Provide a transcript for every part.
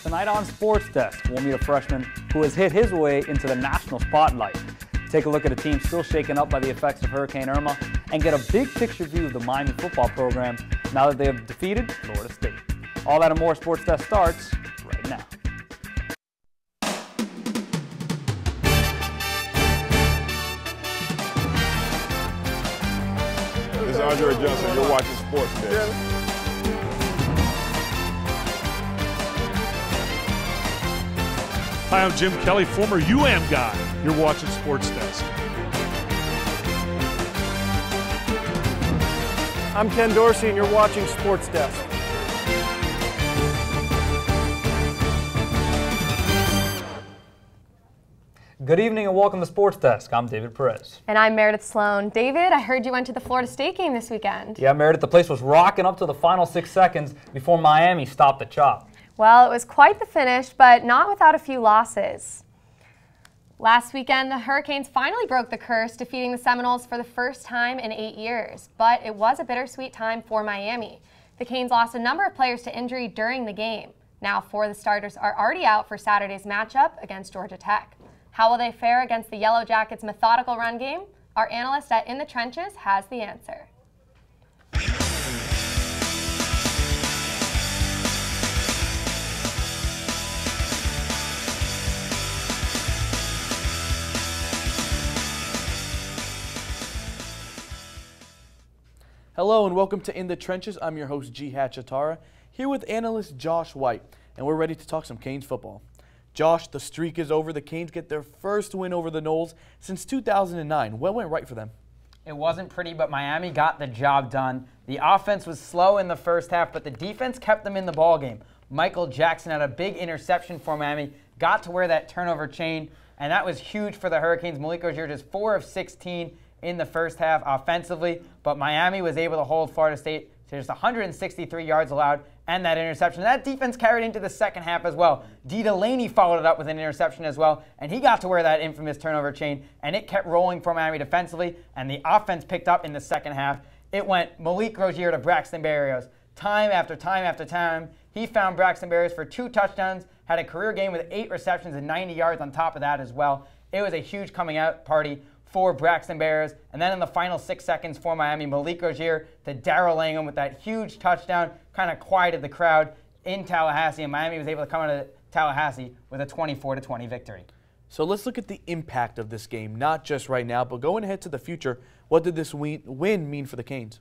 Tonight on Sports Desk, we'll meet a freshman who has hit his way into the national spotlight. Take a look at a team still shaken up by the effects of Hurricane Irma and get a big picture view of the Miami football program now that they have defeated Florida State. All that and more. Sports Desk starts right now. This is Andre Johnson. You're watching Sports Desk. Hi, I'm Jim Kelly, former UM guy. You're watching Sports Desk. I'm Ken Dorsey, and you're watching Sports Desk. Good evening and welcome to Sports Desk. I'm David Perez. And I'm Meredith Sloan. David, I heard you went to the Florida State game this weekend. Yeah, Meredith, the place was rocking up to the final 6 seconds before Miami stopped the chop. Well, it was quite the finish, but not without a few losses. Last weekend, the Hurricanes finally broke the curse, defeating the Seminoles for the first time in 8 years. But it was a bittersweet time for Miami. The Canes lost a number of players to injury during the game. Now 4 of the starters are already out for Saturday's matchup against Georgia Tech. How will they fare against the Yellow Jackets' methodical run game? Our analyst at In the Trenches has the answer. Hello and welcome to In the Trenches. I'm your host, G. Hatchatara, here with analyst Josh White, and we're ready to talk some Canes football. Josh, the streak is over. The Canes get their first win over the Noles since 2009. What went right for them? It wasn't pretty, but Miami got the job done. The offense was slow in the first half, but the defense kept them in the ballgame. Michael Jackson had a big interception for Miami, got to wear that turnover chain, and that was huge for the Hurricanes. Malik Rozier just 4 of 16 in the first half offensively, but Miami was able to hold Florida State to just 163 yards allowed and that interception. That defense carried into the second half as well. D. Delaney followed it up with an interception as well, and he got to wear that infamous turnover chain, and it kept rolling for Miami defensively, and the offense picked up in the second half. It went Malik Rozier to Braxton Berrios. Time after time after time, he found Braxton Berrios for 2 touchdowns, had a career game with 8 receptions and 90 yards on top of that as well. It was a huge coming out party for Braxton Berrios. And then in the final 6 seconds for Miami, Malik Rozier to Darrell Langham with that huge touchdown, kind of quieted the crowd in Tallahassee, and Miami was able to come out of Tallahassee with a 24-20 victory. So let's look at the impact of this game, not just right now, but going ahead to the future. What did this win mean for the Canes?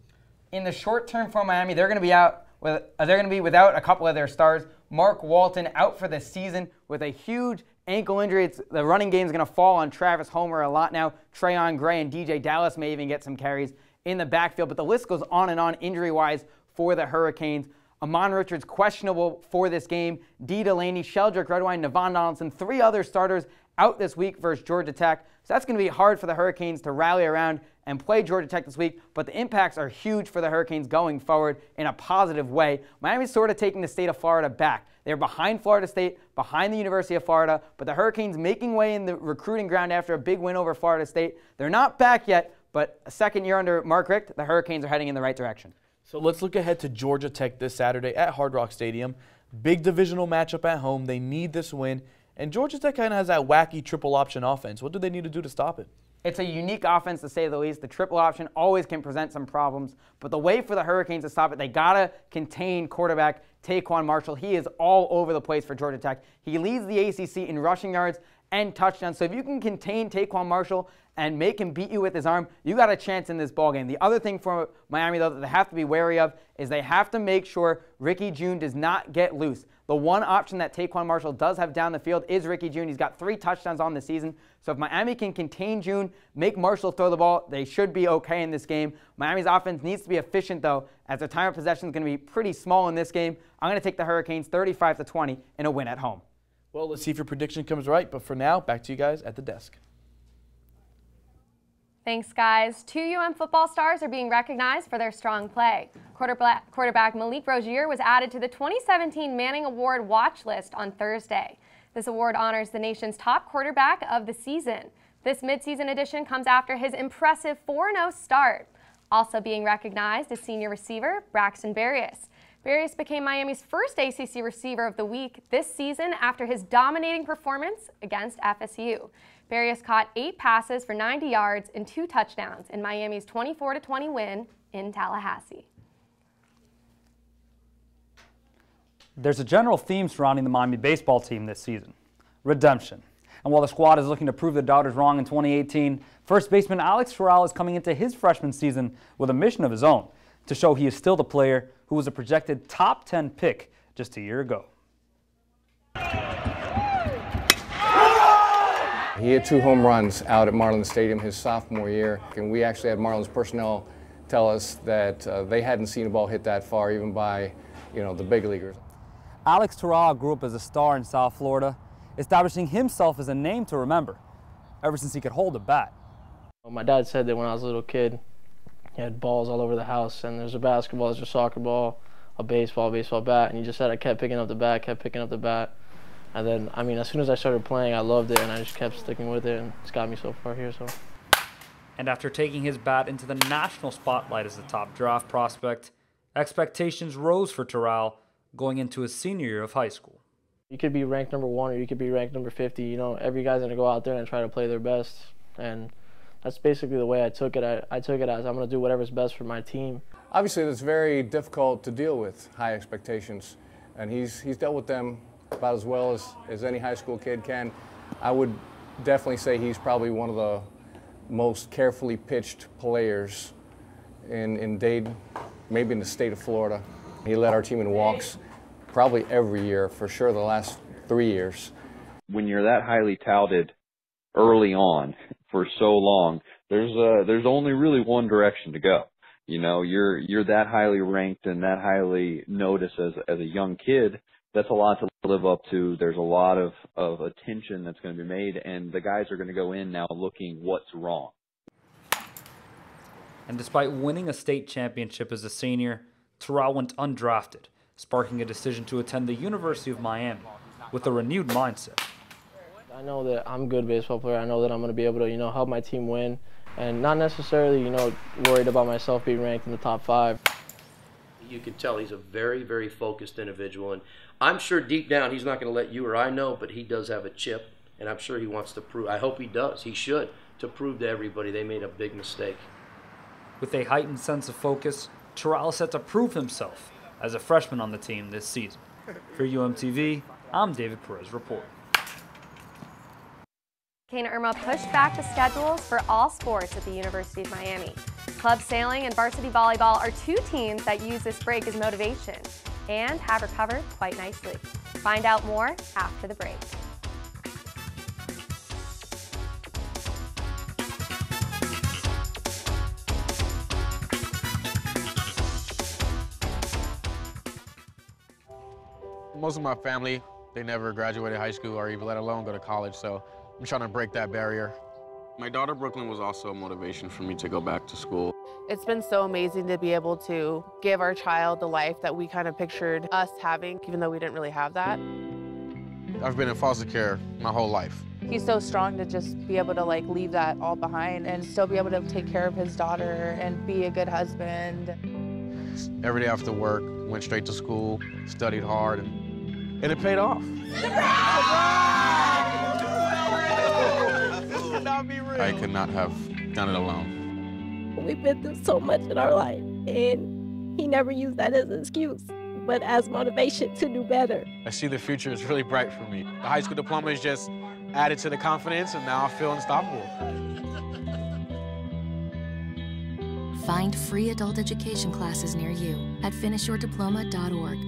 In the short term for Miami, they're going to be without a couple of their stars. Mark Walton out for the season with a huge ankle injury. The running game is going to fall on Travis Homer a lot now. Trayon Gray and DJ Dallas may even get some carries in the backfield, but the list goes on and on injury-wise for the Hurricanes. Amon Richards questionable for this game. D. Delaney, Sheldrick Redwine, Navon Donaldson, 3 other starters out this week versus Georgia Tech. So that's going to be hard for the Hurricanes to rally around and play Georgia Tech this week, but the impacts are huge for the Hurricanes going forward in a positive way. Miami's sort of taking the state of Florida back. They're behind Florida State, behind the University of Florida, but the Hurricanes making way in the recruiting ground after a big win over Florida State. They're not back yet, but a second year under Mark Richt, the Hurricanes are heading in the right direction. So let's look ahead to Georgia Tech this Saturday at Hard Rock Stadium. Big divisional matchup at home. They need this win. And Georgia Tech kind of has that wacky triple option offense. What do they need to do to stop it? It's a unique offense, to say the least. The triple option always can present some problems. But the way for the Hurricanes to stop it, they got to contain quarterback Taquan Marshall. He is all over the place for Georgia Tech. He leads the ACC in rushing yards and touchdowns. So if you can contain Taquan Marshall and make him beat you with his arm, you got a chance in this ballgame. The other thing for Miami, though, that they have to be wary of is they have to make sure Ricky June does not get loose. The one option that Taquan Marshall does have down the field is Ricky June. He's got 3 touchdowns on the season. So if Miami can contain June, make Marshall throw the ball, they should be okay in this game. Miami's offense needs to be efficient, though, as their time of possession is going to be pretty small in this game. I'm going to take the Hurricanes 35-20 in a win at home. Well, let's see if your prediction comes right. But for now, back to you guys at the desk. Thanks, guys. 2 UM football stars are being recognized for their strong play. Quarterback Malik Rozier was added to the 2017 Manning Award watch list on Thursday. This award honors the nation's top quarterback of the season. This midseason edition comes after his impressive 4-0 start. Also being recognized is senior receiver Braxton Berrios. Berrios became Miami's first ACC Receiver of the Week this season after his dominating performance against FSU. Berrios caught 8 passes for 90 yards and 2 touchdowns in Miami's 24-20 win in Tallahassee. There's a general theme surrounding the Miami baseball team this season: redemption. And while the squad is looking to prove the doubters wrong in 2018, first baseman Alex Ferrell is coming into his freshman season with a mission of his own to show he is still the player who was a projected top 10 pick just a year ago. He hit 2 home runs out at Marlins Stadium his sophomore year, and we actually had Marlins personnel tell us that they hadn't seen a ball hit that far, even by, the big leaguers. Alex Ferrell grew up as a star in South Florida, establishing himself as a name to remember ever since he could hold a bat. My dad said that when I was a little kid, he had balls all over the house, and there's a basketball, there's a soccer ball, a baseball bat, and he just said I kept picking up the bat, and then, as soon as I started playing, I loved it, and I just kept sticking with it, and it's got me so far here. So. And after taking his bat into the national spotlight as the top draft prospect, expectations rose for Terrell going into his senior year of high school. You could be ranked number 1 or you could be ranked number 50. Every guy's going to go out there and try to play their best, and that's basically the way I took it. I took it as I'm going to do whatever's best for my team. Obviously, it's very difficult to deal with high expectations, and he's dealt with them about as well as any high school kid can. I would definitely say he's probably one of the most carefully pitched players in Dayton, maybe in the state of Florida. He led our team in walks probably every year, for sure the last 3 years. When you're that highly touted early on for so long, there's only really one direction to go. You're that highly ranked and that highly noticed as a young kid. That's a lot to live up to. There's a lot of attention that's going to be made, and the guys are going to go in now looking what's wrong. And despite winning a state championship as a senior, Terrell went undrafted, sparking a decision to attend the University of Miami with a renewed mindset. I know that I'm a good baseball player. I know that I'm going to be able to, help my team win, and not necessarily, worried about myself being ranked in the top 5. You can tell he's a very, very focused individual, and I'm sure deep down he's not going to let you or I know, but he does have a chip, and I'm sure he wants to prove, I hope he does, he should, to prove to everybody they made a big mistake. With a heightened sense of focus, Terrell is set to prove himself as a freshman on the team this season. For UMTV, I'm David Perez reporting. Hurricane Irma pushed back the schedules for all sports at the University of Miami. Club sailing and varsity volleyball are 2 teams that use this break as motivation and have recovered quite nicely. Find out more after the break. Most of my family, they never graduated high school or even let alone go to college, so I'm trying to break that barrier. My daughter Brooklyn was also a motivation for me to go back to school. It's been so amazing to be able to give our child the life that we kind of pictured us having, even though we didn't really have that. I've been in foster care my whole life. He's so strong to just be able to leave that all behind and still be able to take care of his daughter and be a good husband. Every day after work, went straight to school, studied hard, and it paid off. I could not have done it alone. We've been through so much in our life, and he never used that as an excuse, but as motivation to do better. I see the future is really bright for me. The high school diploma is just added to the confidence, and now I feel unstoppable. Find free adult education classes near you at finishyourdiploma.org.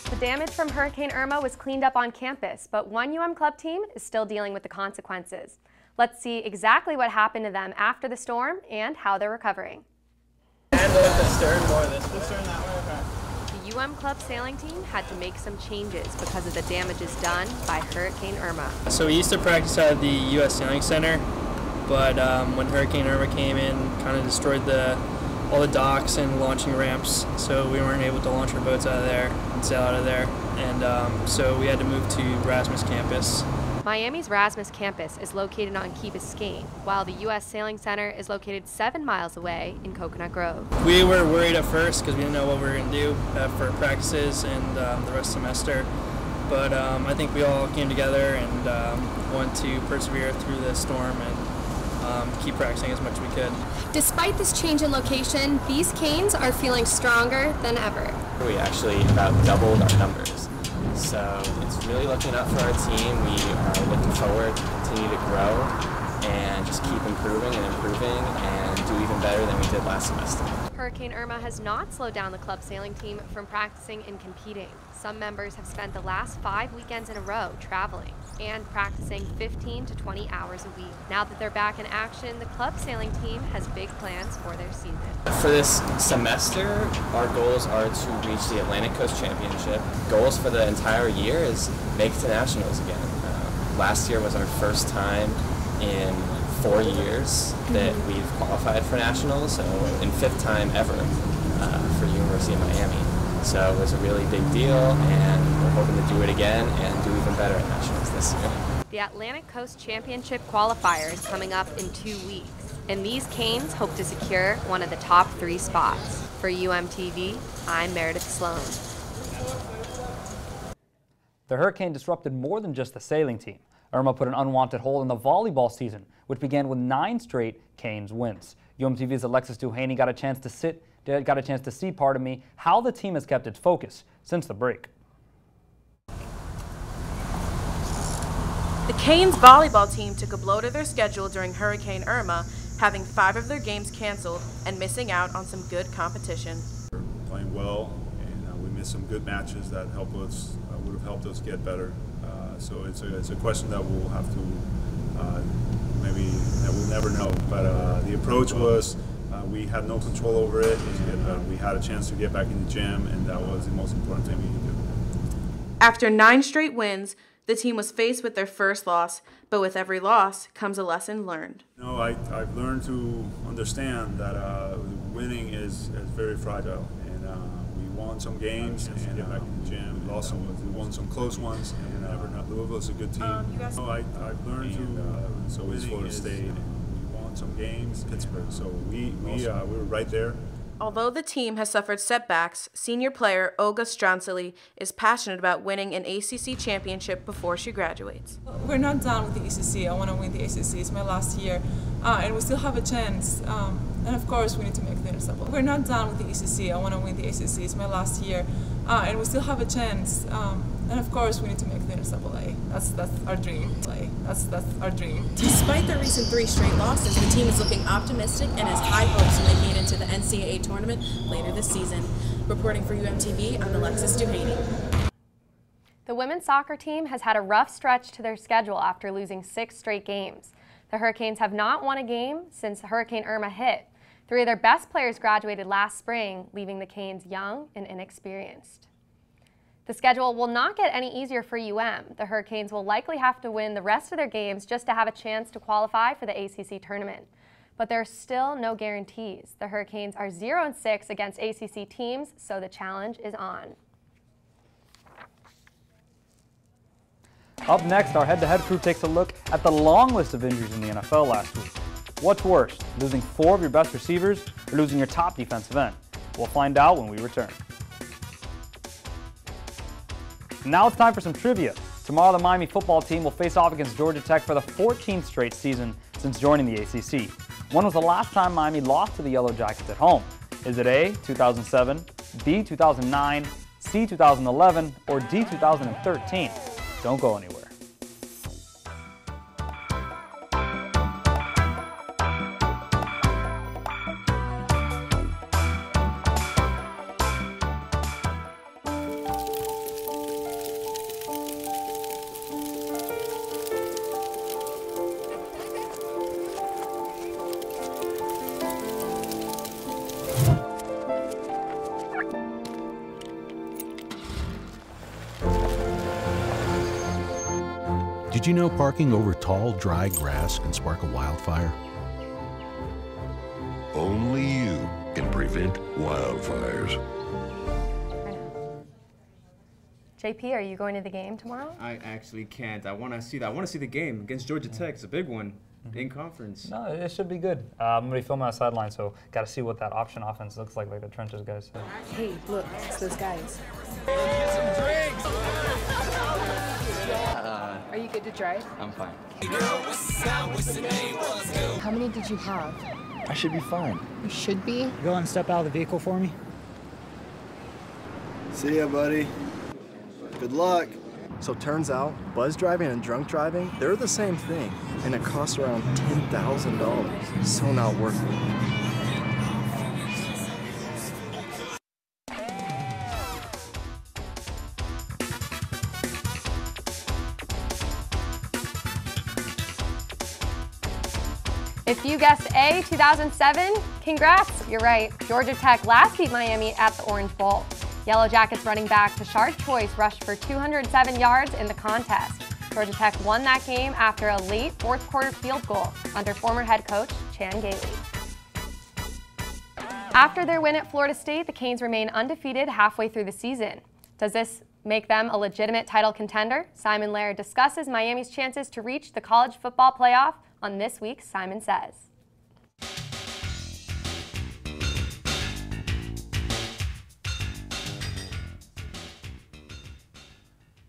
The damage from Hurricane Irma was cleaned up on campus, but one club team is still dealing with the consequences. Let's see exactly what happened to them after the storm and how they're recovering. And the stern more this stern that way. The club sailing team had to make some changes because of the damages done by Hurricane Irma. So we used to practice at the U.S. Sailing Center, but when Hurricane Irma came in, kind of destroyed all the docks and launching ramps, so we weren't able to launch our boats out of there sail out of there, and so we had to move to Rasmus campus. Miami's Rasmus campus is located on Key Biscayne, while the U.S. Sailing Center is located 7 miles away in Coconut Grove. We were worried at first because we didn't know what we were going to do for practices and the rest of the semester, but I think we all came together and wanted to persevere through the storm and keep practicing as much as we could. Despite this change in location, these Canes are feeling stronger than ever. We actually about doubled our numbers. So it's really looking up for our team. We are looking forward to continue to grow and just keep improving and do even better than we did last semester. Hurricane Irma has not slowed down the club sailing team from practicing and competing. Some members have spent the last 5 weekends in a row traveling and practicing 15 to 20 hours a week. Now that they're back in action, the club sailing team has big plans for their season. For this semester, our goals are to reach the Atlantic Coast Championship. Goals for the entire year is make it to nationals again. Last year was our first time in 4 years that we've qualified for nationals, so in 5th time ever for University of Miami. So it was a really big deal, and we're hoping to do it again and do even better at nationals this year. The Atlantic Coast Championship qualifier is coming up in 2 weeks, and these Canes hope to secure one of the top 3 spots. For UMTV, I'm Meredith Sloan. The hurricane disrupted more than just the sailing team. Irma put an unwanted hole in the volleyball season, which began with 9 straight Canes wins. UMTV's Alexis Duhaney got a chance to see, how the team has kept its focus since the break. The Canes volleyball team took a blow to their schedule during Hurricane Irma, having 5 of their games canceled and missing out on some good competition. We're playing well, and we missed some good matches that would have helped us get better. So it's a question that we'll have to we'll never know. But the approach was we had no control over it, and we had a chance to get back in the gym, and that was the most important thing we could do. After 9 straight wins, the team was faced with their first loss, but with every loss comes a lesson learned. I've learned to understand that winning is very fragile, and we won some games and get back in the gym. We won some close ones, and Louisville's a good team. I've learned to so it's Florida State. We won some games, Pittsburgh, so we were right there. Although the team has suffered setbacks, senior player Olga Stransily is passionate about winning an ACC championship before she graduates. We're not done with the ACC. I want to win the ACC. It's my last year, and we still have a chance. And of course, we need to make the NCAA. We're not done with the ACC. I want to win the ACC. It's my last year, and we still have a chance. And of course, we need to make the NCAA. That's our dream. That's our dream. Despite their recent 3 straight losses, the team is looking optimistic and has high hopes of making it into the NCAA tournament later this season. Reporting for UMTV, I'm Alexis Duhaney. The women's soccer team has had a rough stretch to their schedule after losing 6 straight games. The Hurricanes have not won a game since Hurricane Irma hit. 3 of their best players graduated last spring, leaving the Canes young and inexperienced. The schedule will not get any easier for UM. The Hurricanes will likely have to win the rest of their games just to have a chance to qualify for the ACC tournament. But there are still no guarantees. The Hurricanes are 0-6 against ACC teams, so the challenge is on. Up next, our head-to-head crew takes a look at the long list of injuries in the NFL last week. What's worse, losing 4 of your best receivers or losing your top defensive end? We'll find out when we return. Now it's time for some trivia. Tomorrow the Miami football team will face off against Georgia Tech for the 14th straight season since joining the ACC. When was the last time Miami lost to the Yellow Jackets at home? Is it A, 2007, B, 2009, C, 2011, or D, 2013? Don't go anywhere. Did you know parking over tall, dry grass can spark a wildfire? Only you can prevent wildfires. JP, are you going to the game tomorrow? I actually can't. I want to see that. I want to see the game against Georgia Tech. It's a big one in conference. No, it should be good. I'm going to be filming on the sideline, so got to see what that option offense looks like the trenches guys said. Hey, look, it's those guys. Are you good to drive? I'm fine. How many did you have? I should be fine. You should be. Go and step out of the vehicle for me. See ya, buddy. Good luck. So turns out, buzz driving and drunk driving, they're the same thing, and it costs around $10,000. So not worth it. If you guessed A, 2007, congrats, you're right. Georgia Tech last beat Miami at the Orange Bowl. Yellow Jackets running back Tashard Choice rushed for 207 yards in the contest. Georgia Tech won that game after a late fourth quarter field goal under former head coach Chan Gailey. After their win at Florida State, the Canes remain undefeated halfway through the season. Does this make them a legitimate title contender? Simon Laird discusses Miami's chances to reach the college football playoff on this week's Simon Says.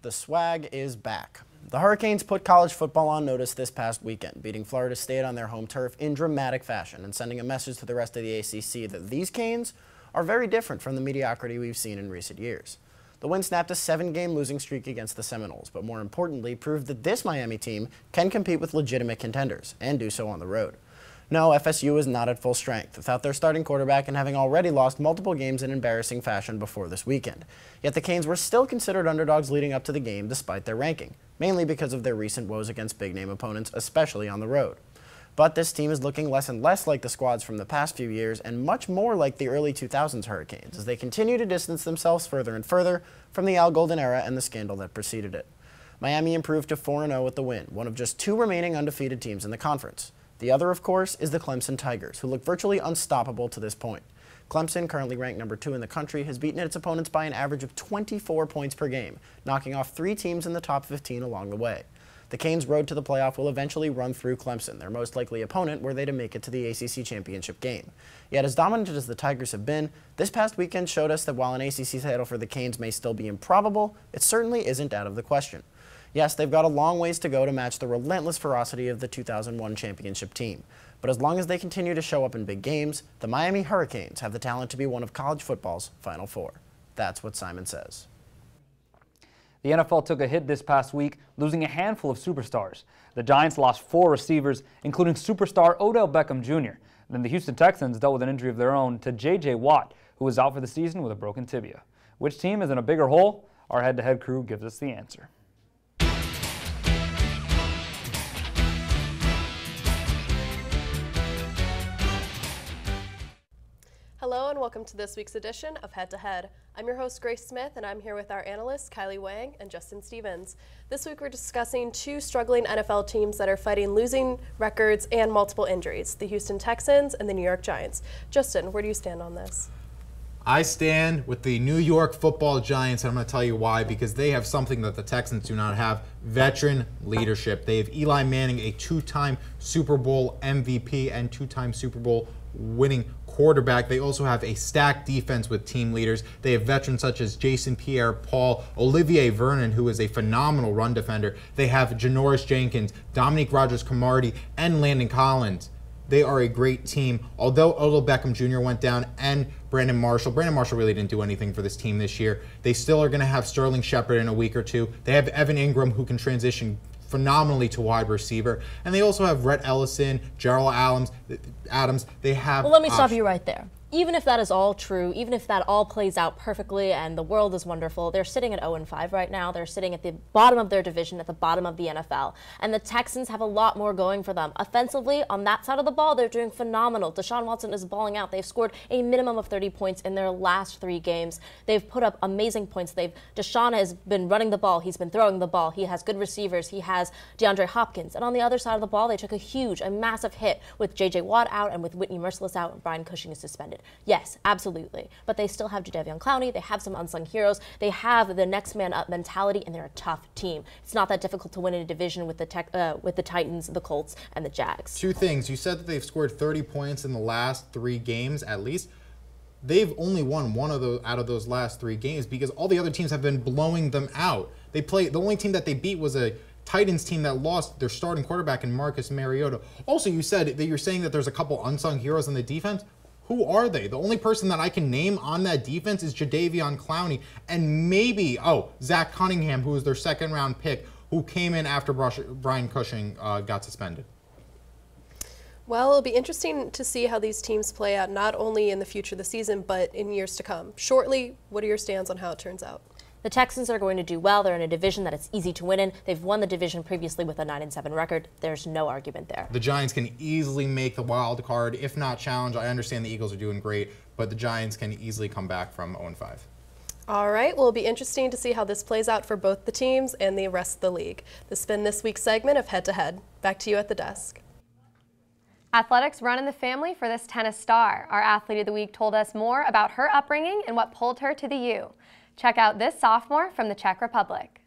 The swag is back. The Hurricanes put college football on notice this past weekend, beating Florida State on their home turf in dramatic fashion and sending a message to the rest of the ACC that these Canes are very different from the mediocrity we've seen in recent years. The win snapped a 7-game losing streak against the Seminoles, but more importantly, proved that this Miami team can compete with legitimate contenders and do so on the road. No, FSU is not at full strength, without their starting quarterback and having already lost multiple games in embarrassing fashion before this weekend. Yet the Canes were still considered underdogs leading up to the game despite their ranking, mainly because of their recent woes against big-name opponents, especially on the road. But this team is looking less and less like the squads from the past few years and much more like the early 2000s Hurricanes as they continue to distance themselves further and further from the Al Golden era and the scandal that preceded it. Miami improved to 4-0 with the win, one of just 2 remaining undefeated teams in the conference. The other, of course, is the Clemson Tigers, who look virtually unstoppable to this point. Clemson, currently ranked number 2 in the country, has beaten its opponents by an average of 24 points per game, knocking off 3 teams in the top 15 along the way. The Canes' road to the playoff will eventually run through Clemson, their most likely opponent, were they to make it to the ACC championship game. Yet as dominant as the Tigers have been, this past weekend showed us that while an ACC title for the Canes may still be improbable, it certainly isn't out of the question. Yes, they've got a long ways to go to match the relentless ferocity of the 2001 championship team. But as long as they continue to show up in big games, the Miami Hurricanes have the talent to be one of college football's Final Four. That's what Simon says. The NFL took a hit this past week, losing a handful of superstars. The Giants lost 4 receivers, including superstar Odell Beckham Jr. Then the Houston Texans dealt with an injury of their own to J.J. Watt, who was out for the season with a broken tibia. Which team is in a bigger hole? Our head-to-head crew gives us the answer. Hello and welcome to this week's edition of Head to Head. I'm your host Grace Smith and I'm here with our analysts Kylie Wang and Justin Stevens. This week we're discussing 2 struggling NFL teams that are fighting losing records and multiple injuries, the Houston Texans and the New York Giants. Justin, where do you stand on this? I stand with the New York Football Giants, and I'm going to tell you why, because they have something that the Texans do not have: veteran leadership. They have Eli Manning, a 2-time Super Bowl MVP and 2-time Super Bowl winning quarterback. They also have a stacked defense with team leaders. They have veterans such as Jason Pierre-Paul, Olivier Vernon, who is a phenomenal run defender. They have Janoris Jenkins, Dominique Rodgers-Cromartie, and Landon Collins. They are a great team. Although Odell Beckham Jr. went down and Brandon Marshall really didn't do anything for this team this year. They still are going to have Sterling Shepard in a week or 2. They have Evan Ingram, who can transition phenomenally to wide receiver. And they also have Rhett Ellison, Gerald Adams. They have Well, let me stop you right there. Even if that is all true, even if that all plays out perfectly and the world is wonderful, they're sitting at 0-5 right now. They're sitting at the bottom of their division, at the bottom of the NFL. And the Texans have a lot more going for them. Offensively, on that side of the ball, they're doing phenomenal. Deshaun Watson is balling out. They've scored a minimum of 30 points in their last 3 games. They've put up amazing points. Deshaun has been running the ball. He's been throwing the ball. He has good receivers. He has DeAndre Hopkins. And on the other side of the ball, they took a massive hit with J.J. Watt out and with Whitney Merciless out and Brian Cushing is suspended. loaded. Yes, absolutely. But they still have Jadeveon Clowney. They have some unsung heroes. They have the next man up mentality, and they're a tough team. It's not that difficult to win in a division with the Titans, the Colts, and the Jags. Two things. You said that they've scored 30 points in the last 3 games at least. They've only won one of those out of those last 3 games because all the other teams have been blowing them out. The only team that they beat was a Titans team that lost their starting quarterback in Marcus Mariota. Also, you said that you're saying that there's a couple unsung heroes on the defense. Who are they? The only person that I can name on that defense is Jadeveon Clowney and maybe, Zach Cunningham, who was their 2nd-round pick, who came in after Brian Cushing got suspended. Well, it'll be interesting to see how these teams play out, not only in the future of the season, but in years to come. Shortly, what are your stands on how it turns out? The Texans are going to do well. They're in a division that it's easy to win in. They've won the division previously with a 9-7 record. There's no argument there. The Giants can easily make the wild card, if not challenge. I understand the Eagles are doing great, but the Giants can easily come back from 0-5. All right, well, it'll be interesting to see how this plays out for both the teams and the rest of the league. This has been this week's segment of Head to Head. Back to you at the desk. Athletics run in the family for this tennis star. Our athlete of the week told us more about her upbringing and what pulled her to the U. Check out this sophomore from the Czech Republic.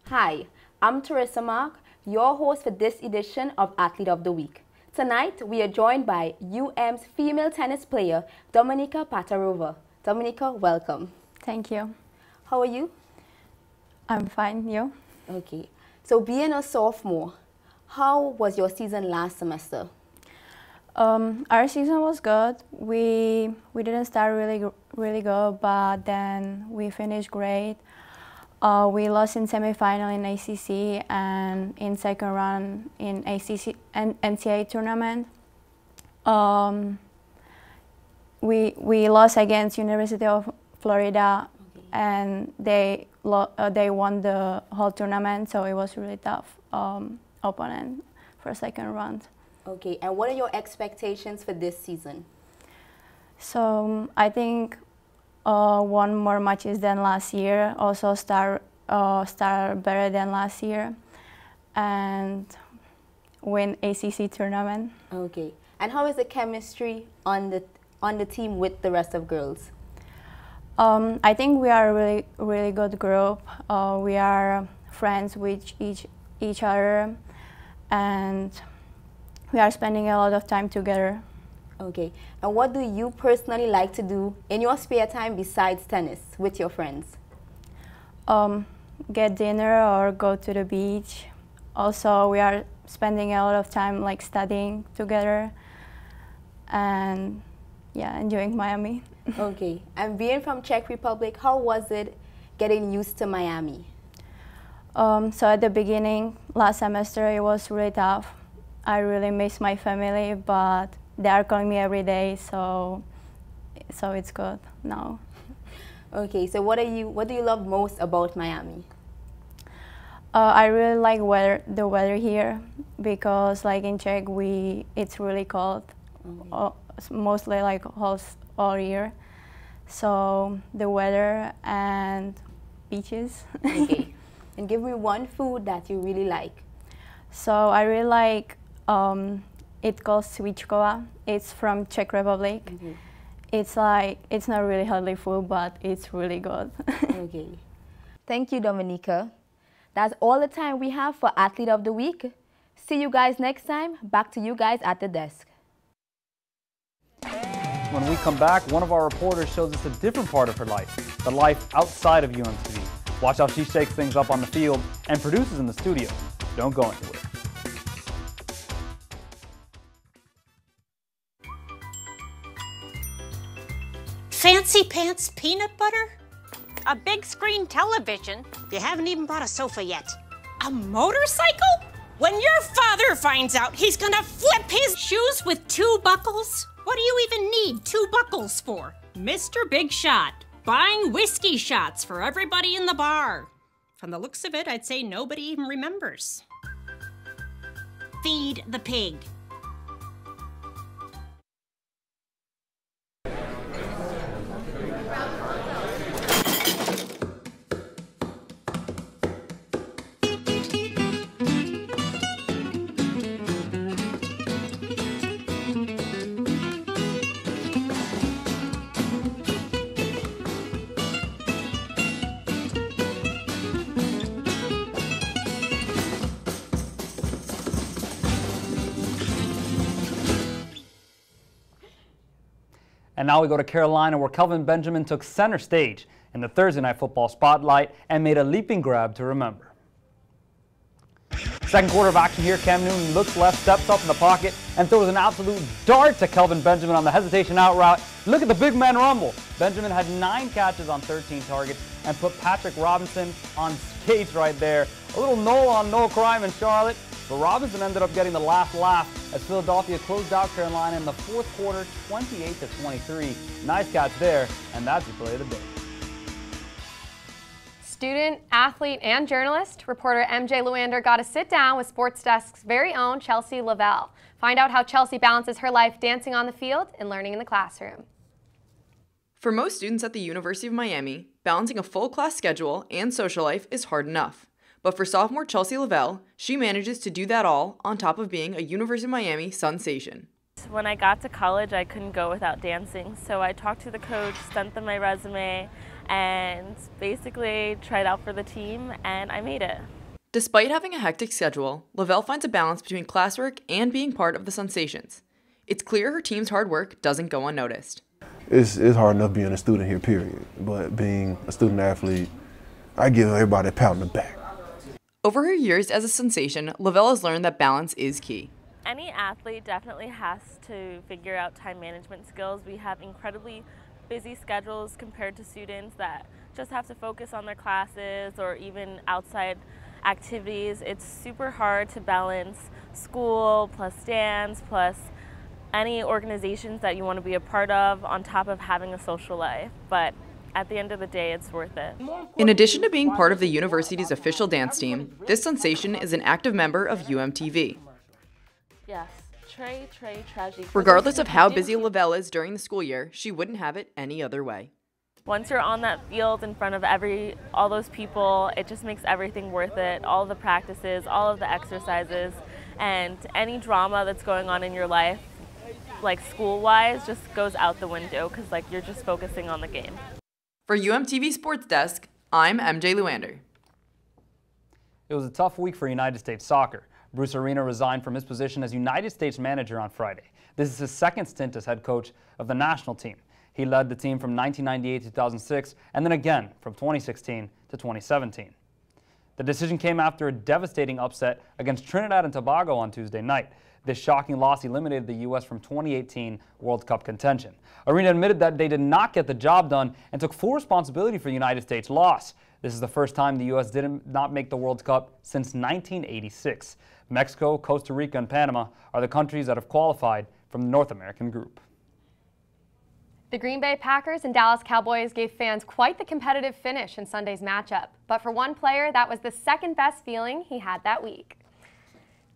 Hi, I'm Teresa Mark, your host for this edition of Athlete of the Week. Tonight, we are joined by UM's female tennis player, Dominika Patarova. Dominika, welcome. Thank you. How are you? I'm fine, you? Okay. So being a sophomore, how was your season last semester? Our season was good. We didn't start really good, but then we finished great. We lost in semifinal in ACC and in 2nd round in ACC and NCAA tournament. We lost against University of Florida, and they won the whole tournament, so it was really tough opponent for 2nd round. Okay, and what are your expectations for this season? So I think won more matches than last year, also start better than last year, and win ACC tournament. Okay, and how is the chemistry on the team with the rest of girls? I think we are a really good group. We are friends with each other, and we are spending a lot of time together. Okay, and what do you personally like to do in your spare time besides tennis with your friends? Get dinner or go to the beach. Also, we are spending a lot of time like studying together, and yeah, enjoying Miami. Okay, and being from Czech Republic, how was it getting used to Miami? So at the beginning, last semester, it was really tough. I really miss my family, but they are calling me every day, so it's good now. Okay, so what do you love most about Miami? I really like the weather here, because like in Czech, it's really cold, mostly like all year. So the weather and beaches. Okay, and give me one food that you really like. So I really like, it's called svíčková. It's from Czech Republic. Mm-hmm. It's not really healthy food, but it's really good. Okay. Thank you, Dominika. That's all the time we have for Athlete of the Week. See you guys next time. Back to you guys at the desk. When we come back, one of our reporters shows us a different part of her life, the life outside of UMTV. Watch how she shakes things up on the field and produces in the studio. Don't go anywhere. Fancy pants peanut butter? A big screen television? You haven't even bought a sofa yet. A motorcycle? When your father finds out, he's gonna flip his shoes with 2 buckles? What do you even need 2 buckles for? Mr. Big Shot, buying whiskey shots for everybody in the bar. From the looks of it, I'd say nobody even remembers. Feed the pig. And now we go to Carolina, where Kelvin Benjamin took center stage in the Thursday Night Football spotlight and made a leaping grab to remember. Second quarter of action here. Cam Newton looks left, steps up in the pocket, and throws an absolute dart to Kelvin Benjamin on the hesitation out route. Look at the big man rumble. Benjamin had 9 catches on 13 targets and put Patrick Robinson on skates right there. A little no crime in Charlotte, but Robinson ended up getting the last laugh as Philadelphia closed out Carolina in the fourth quarter, 28-23. Nice catch there, and that's the play of the day. Student, athlete, and journalist, reporter MJ Lewander got to sit down with SportsDesk's very own Chelsea Lavelle. Find out how Chelsea balances her life dancing on the field and learning in the classroom. For most students at the University of Miami, balancing a full class schedule and social life is hard enough. But for sophomore Chelsea Lavelle, she manages to do that all on top of being a University of Miami sensation. When I got to college, I couldn't go without dancing, so I talked to the coach, sent them my resume, and basically tried out for the team, and I made it. Despite having a hectic schedule, Lavelle finds a balance between classwork and being part of the Sensations. It's clear her team's hard work doesn't go unnoticed. It's hard enough being a student here, period. But being a student athlete, I give everybody a pat on the back. Over her years as a Sensation, Lavelle has learned that balance is key. Any athlete definitely has to figure out time management skills. We have incredibly busy schedules compared to students that just have to focus on their classes or even outside activities. It's super hard to balance school plus dance plus any organizations that you want to be a part of on top of having a social life. But at the end of the day, it's worth it. In addition to being part of the university's official dance team, this Sensation is an active member of UMTV. Yes. Tragedy. Regardless of how busy Lavelle is during the school year, she wouldn't have it any other way. Once you're on that field in front of all those people, it just makes everything worth it. All the practices, all of the exercises, and any drama that's going on in your life, like school-wise, just goes out the window because like you're just focusing on the game. For UMTV Sports Desk, I'm MJ Lewander. It was a tough week for United States soccer. Bruce Arena resigned from his position as United States manager on Friday. This is his second stint as head coach of the national team. He led the team from 1998 to 2006 and then again from 2016 to 2017. The decision came after a devastating upset against Trinidad and Tobago on Tuesday night. This shocking loss eliminated the U.S. from 2018 World Cup contention. Arena admitted that they did not get the job done and took full responsibility for the United States' loss. This is the first time the U.S. did not make the World Cup since 1986. Mexico, Costa Rica, and Panama are the countries that have qualified from the North American group. The Green Bay Packers and Dallas Cowboys gave fans quite the competitive finish in Sunday's matchup. But for one player, that was the second best feeling he had that week.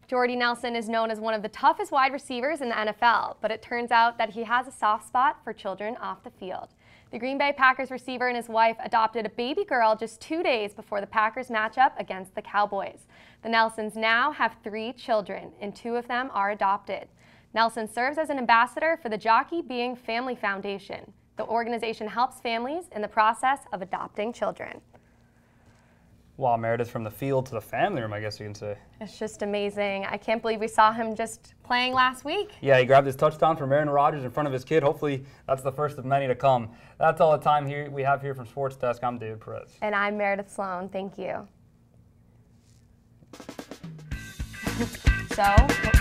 Jordy Nelson is known as one of the toughest wide receivers in the NFL, but it turns out that he has a soft spot for children off the field. The Green Bay Packers receiver and his wife adopted a baby girl just 2 days before the Packers matchup against the Cowboys. The Nelsons now have 3 children, and 2 of them are adopted. Nelson serves as an ambassador for the Jockey Being Family Foundation. The organization helps families in the process of adopting children. Wow, Meredith, from the field to the family room, I guess you can say. It's just amazing. I can't believe we saw him just playing last week. Yeah, he grabbed his touchdown from Aaron Rodgers in front of his kid. Hopefully, that's the first of many to come. That's all the time we have here from Sports Desk. I'm David Perez. And I'm Meredith Sloan. Thank you. So.